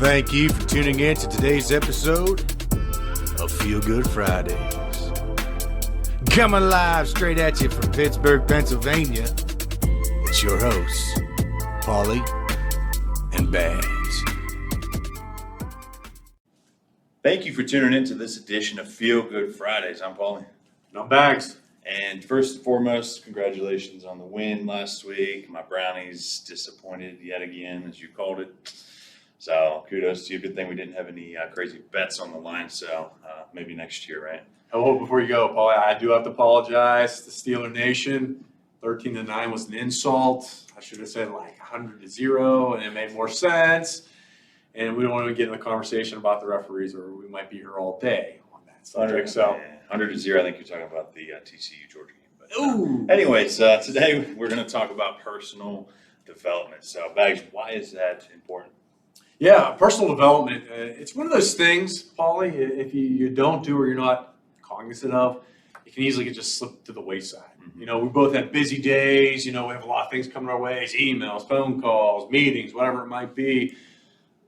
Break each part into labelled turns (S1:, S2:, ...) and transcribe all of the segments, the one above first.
S1: Thank you for tuning in to today's episode of Feel Good Fridays. Coming live straight at you from Pittsburgh, Pennsylvania, it's your hosts, Polly and Bags.
S2: Thank you for tuning in to this edition of Feel Good Fridays. I'm Paulie.
S3: No Bags.
S2: And first and foremost, congratulations on the win last week. My Brownies disappointed yet again, as you called it. So kudos to you. Good thing we didn't have any crazy bets on the line. So maybe next year, right?
S3: Oh, before you go, Paulie, I do have to apologize to Steeler Nation. 13-9 was an insult. I should have said like 100-0, and it made more sense. And we don't want to get in the conversation about the referees, or we might be here all day on that subject. So
S2: 100-0. I think you're talking about the TCU Georgia game. But,
S3: ooh.
S2: Anyways, today we're going to talk about personal development. So, Bags, why is that important?
S3: Yeah, personal development. It's one of those things, Paulie, if you don't do or you're not cognizant of, it can easily just slip to the wayside. Mm-hmm. You know, we both have busy days. You know, we have a lot of things coming our way, emails, phone calls, meetings, whatever it might be.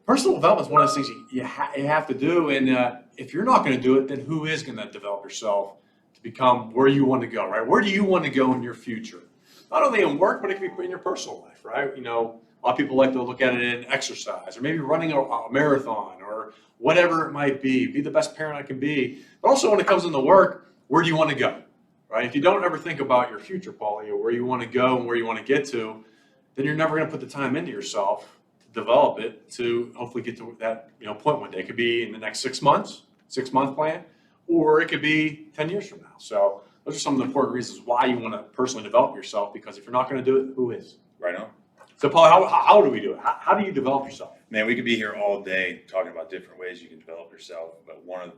S3: Personal development is one of those things you have to do. And if you're not going to do it, then who is going to develop yourself to become where you want to go, right? Where do you want to go in your future? Not only in work, but it can be in your personal life, right? You know, a lot of people like to look at it in exercise or maybe running a marathon or whatever it might be the best parent I can be. But also when it comes into work, where do you want to go, right? If you don't ever think about your future, Paulie, or where you want to go and where you want to get to, then you're never going to put the time into yourself to develop it to hopefully get to that point one day. It could be in the next 6 months, 6-month plan, or it could be 10 years from now. So those are some of the important reasons why you want to personally develop yourself, because if you're not going to do it, who is?
S2: Right on.
S3: So, Paul, how do we do it? How do you develop yourself?
S2: Man, we could be here all day talking about different ways you can develop yourself, but one of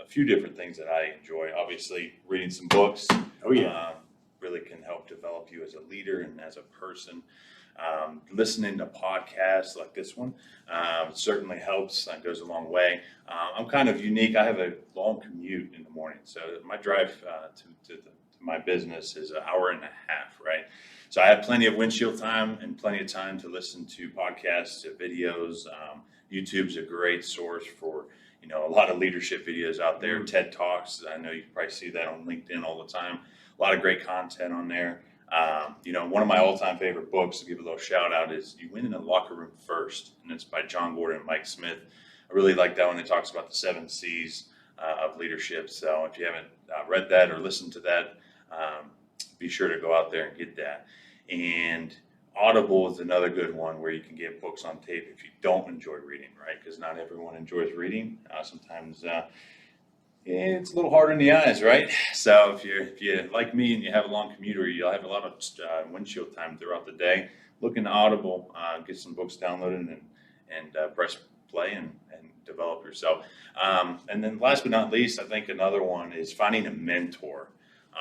S2: a few different things that I enjoy, obviously, reading some books.
S3: Oh, yeah.
S2: Really can help develop you as a leader and as a person. Listening to podcasts like this one certainly helps. Goes a long way. I'm kind of unique. I have a long commute in the morning, so my drive to my business is an hour and a half, right? So I have plenty of windshield time and plenty of time to listen to podcasts, to videos. YouTube's a great source for, a lot of leadership videos out there. TED Talks, I know you can probably see that on LinkedIn all the time. A lot of great content on there. One of my all-time favorite books, to give a little shout out, is You Win in the Locker Room First, and it's by John Gordon and Mike Smith. I really like that one. It talks about the 7 C's of leadership. So if you haven't read that or listened to that, be sure to go out there and get that. And Audible is another good one where you can get books on tape if you don't enjoy reading, right? Because not everyone enjoys reading. Sometimes it's a little hard on the eyes, right? So if you like me and you have a long commute or you'll have a lot of windshield time throughout the day, look into Audible, get some books downloaded and press play and develop yourself. And then last but not least, I think another one is finding a mentor.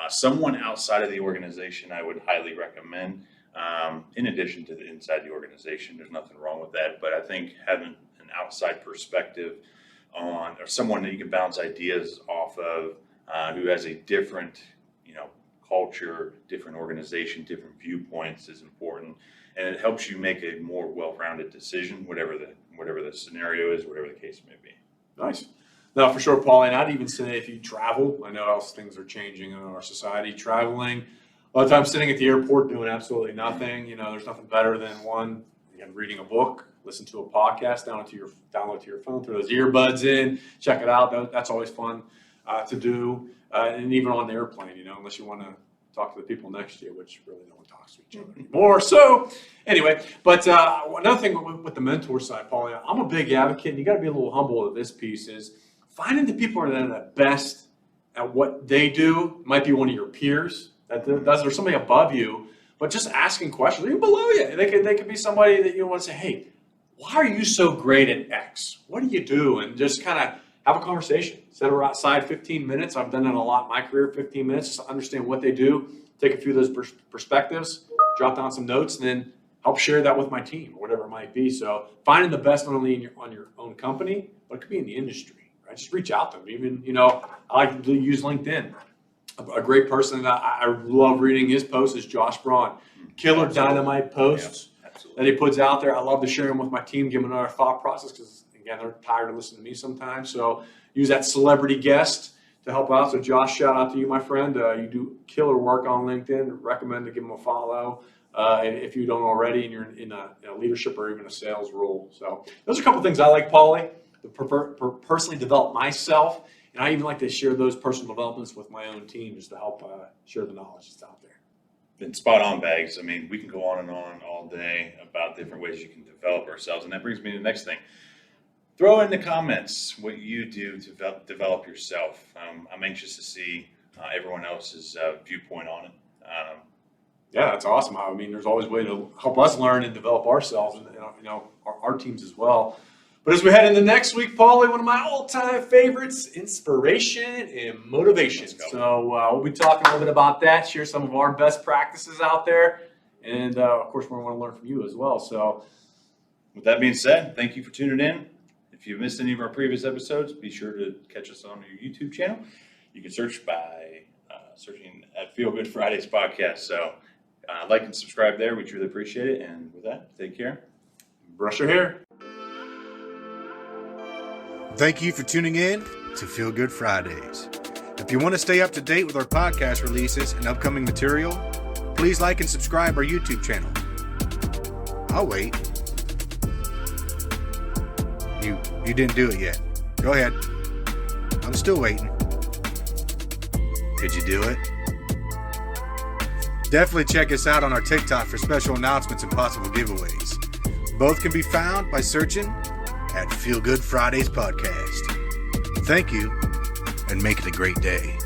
S2: Someone outside of the organization I would highly recommend. In addition to the inside the organization, there's nothing wrong with that. But I think having an outside perspective on, or someone that you can bounce ideas off of, who has a different, culture, different organization, different viewpoints is important, and it helps you make a more well-rounded decision, whatever the scenario is, whatever the case may be.
S3: Nice. No, for sure, Paul. And I'd even say if you travel, I know how things are changing in our society. Traveling, a lot of times sitting at the airport doing absolutely nothing. There's nothing better than reading a book, listen to a podcast, download to your phone, throw those earbuds in, check it out. That's always fun to do. And even on the airplane, unless you want to talk to the people next to you, which really no one talks to each other anymore. So anyway, but another thing with the mentor side, Paul, I'm a big advocate, and you got to be a little humble at this piece, is finding the people that are the best at what they do. Might be one of your peers that does, or somebody above you, but just asking questions, even below you. They could be somebody that you want to say, hey, why are you so great at X? What do you do? And just kind of have a conversation. Set aside 15 minutes. I've done that a lot in my career, 15 minutes, just to understand what they do, take a few of those perspectives, jot down some notes, and then help share that with my team or whatever it might be. So finding the best not only on your own company, but it could be in the industry, right? Just reach out to them. Even, I like to use LinkedIn. A great person that I love reading his posts is Josh Braun. Killer dynamite posts that he puts out there. I love to share them with my team, give them another thought process, because again, they're tired of listening to me sometimes. So use that celebrity guest to help out. So Josh, shout out to you, my friend. You do killer work on LinkedIn. Recommend to give him a follow if you don't already, and you're in a leadership or even a sales role. So those are a couple things I like, Paulie, to personally develop myself. And I even like to share those personal developments with my own team just to help share the knowledge that's out there.
S2: And spot on, Bags. I mean, we can go on and on all day about different ways you can develop ourselves. And that brings me to the next thing. Throw in the comments what you do to develop yourself. I'm anxious to see everyone else's viewpoint on it.
S3: Yeah, that's awesome. I mean, there's always a way to help us learn and develop ourselves and our teams as well. But as we head into next week, Paulie, one of my all-time favorites, inspiration and motivation. So we'll be talking a little bit about that, share some of our best practices out there, and of course, we want to learn from you as well. So
S2: with that being said, thank you for tuning in. If you missed any of our previous episodes, be sure to catch us on your YouTube channel. You can search by searching at Feel Good Fridays podcast. So like and subscribe there. We truly appreciate it. And with that, take care.
S3: Brush your hair.
S1: Thank you for tuning in to Feel Good Fridays. If you want to stay up to date with our podcast releases and upcoming material, please like and subscribe our YouTube channel. I'll wait. You didn't do it yet. Go ahead. I'm still waiting. Could you do it? Definitely check us out on our TikTok for special announcements and possible giveaways. Both can be found by searching at Feel Good Fridays Podcast. Thank you, and make it a great day.